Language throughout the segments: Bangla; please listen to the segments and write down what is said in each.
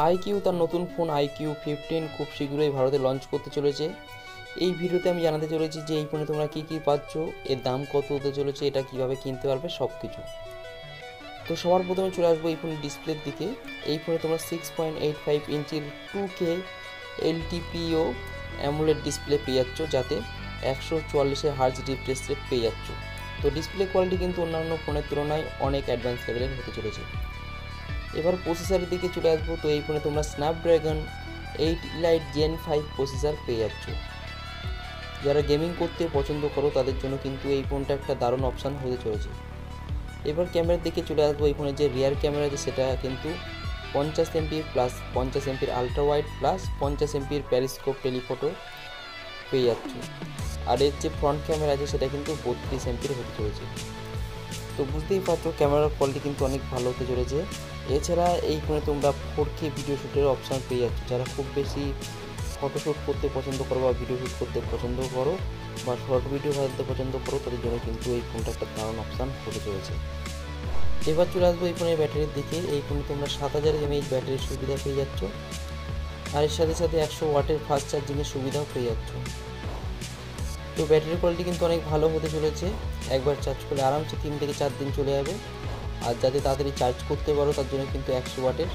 আইকিউ তার নতুন ফোন iQOO 15 খুব শীঘ্রই ভারতে লঞ্চ করতে চলেছে। এই ভিডিওতে আমি জানাতে চলেছি যে এই ফোনে তোমরা কী কী পাচ্ছ, এর দাম কত হতে চলেছে, এটা কিভাবে কিনতে পারবে, সব কিছু। তো সবার প্রথমে চলে আসবো এই ফোনের ডিসপ্লের দিকে। এই ফোনে তোমরা 6.85 ইঞ্চির 2K LTPO অ্যামোলেড ডিসপ্লে পেয়ে যাচ্ছ, যাতে 144 হার্জ রিফ্রেশ রেট পেয়ে যাচ্ছ। তো ডিসপ্লে কোয়ালিটি কিন্তু অন্যান্য ফোনের তুলনায় অনেক অ্যাডভান্স লেভেলের হতে চলেছে। এবার প্রসেসরের দিকে চলে আসবো। তো এই ফোনে তোমরা স্ন্যাপড্রাগন 8 Elite Gen 5 প্রসেসর পেয়ে যাচ্ছ। যারা গেমিং করতে পছন্দ করো তাদের জন্য কিন্তু এই ফোনটা একটা দারুণ অপশান হতে চলেছে। এবার ক্যামেরার দিকে চলে আসবো। এই ফোনের যে রিয়ার ক্যামেরা আছে সেটা কিন্তু 50 MP plus 50 MP ultra wide plus 50 MP periscope telephoto পেয়ে যাচ্ছ। আর এর যে ফ্রন্ট ক্যামেরা আছে সেটা কিন্তু 32 MP হতে চলেছে। তো বুঝতেই পারছো ক্যামেরার কোয়ালিটি কিন্তু অনেক ভালো হতে চলেছে। এছাড়া এই ফোনে তোমরা 4K ভিডিও শ্যুটের অপশান পেয়ে যাচ্ছ। যারা খুব বেশি ফটোশ্যুট করতে পছন্দ করো বা ভিডিও শ্যুট করতে পছন্দ করো বা শর্ট ভিডিও বানাতে পছন্দ করো তাদের জন্য কিন্তু এই ফোনটা একটা দারুণ অপশান হতে চলেছে। এবার চলে আসবো এই ফোনের ব্যাটারির দিকে। এই ফোনে তোমরা 7000 mAh ব্যাটারির সুবিধা পেয়ে যাচ্ছ, আর এর সাথে সাথে 100 ওয়াটের ফাস্ট চার্জিংয়ের সুবিধাও পেয়ে যাচ্ছ। তো ব্যাটারি কোয়ালিটি কিন্তু অনেক ভালো হতে চলেছে। একবার চার্জ করলে আরামসে 3 থেকে 4 দিন চলে যাবে। আর যাতে তাড়াতাড়ি চার্জ করতে পারো তার জন্য কিন্তু 100 ওয়াটের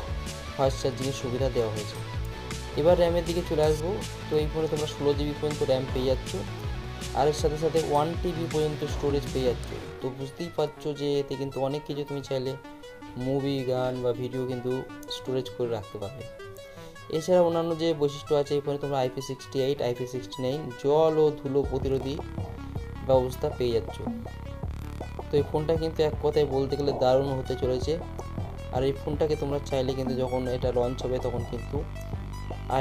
ফাস্ট চার্জিংয়ের সুবিধা দেওয়া হয়েছে। এবার র্যামের দিকে চলে আসবো। তো এই ফোনে তোমরা 16 GB পর্যন্ত র্যাম পেয়ে যাচ্ছ, আর এর সাথে সাথে 1 TB পর্যন্ত স্টোরেজ পেয়ে যাচ্ছ। তো বুঝতেই পারছো যে এতে কিন্তু অনেক কিছু তুমি চাইলে মুভি, গান বা ভিডিও কিন্তু স্টোরেজ করে রাখতে পারবে। এছাড়া অন্যান্য যে বৈশিষ্ট্য আছে এই ফোনে তোমরা IP68, IP69 জল ও ধুলো প্রতিরোধী ব্যবস্থা পেয়ে যাচ্ছ। তো এই ফোনটা কিন্তু এক কথায় বলতে গেলে দারুণ হতে চলেছে। আর এই ফোনটাকে তোমরা চাইলে কিন্তু যখন এটা লঞ্চ হবে তখন কিন্তু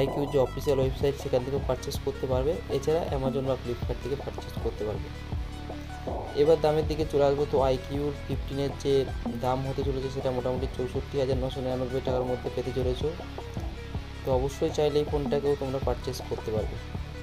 iQOO যে অফিসিয়াল ওয়েবসাইট সেখান থেকে পারচেস করতে পারবে। এছাড়া অ্যামাজন বা ফ্লিপকার্ট থেকে পারচেস করতে পারবে। এবার দামের দিকে চলে আসবো। তো iQOO 15 যে দাম হতে চলেছে সেটা মোটামুটি 64,999 টাকার মধ্যে পেতে চলেছো। তো অবশ্যই চাইলে এই ফোনটাকেও তোমরা পারচেস করতে পারবে।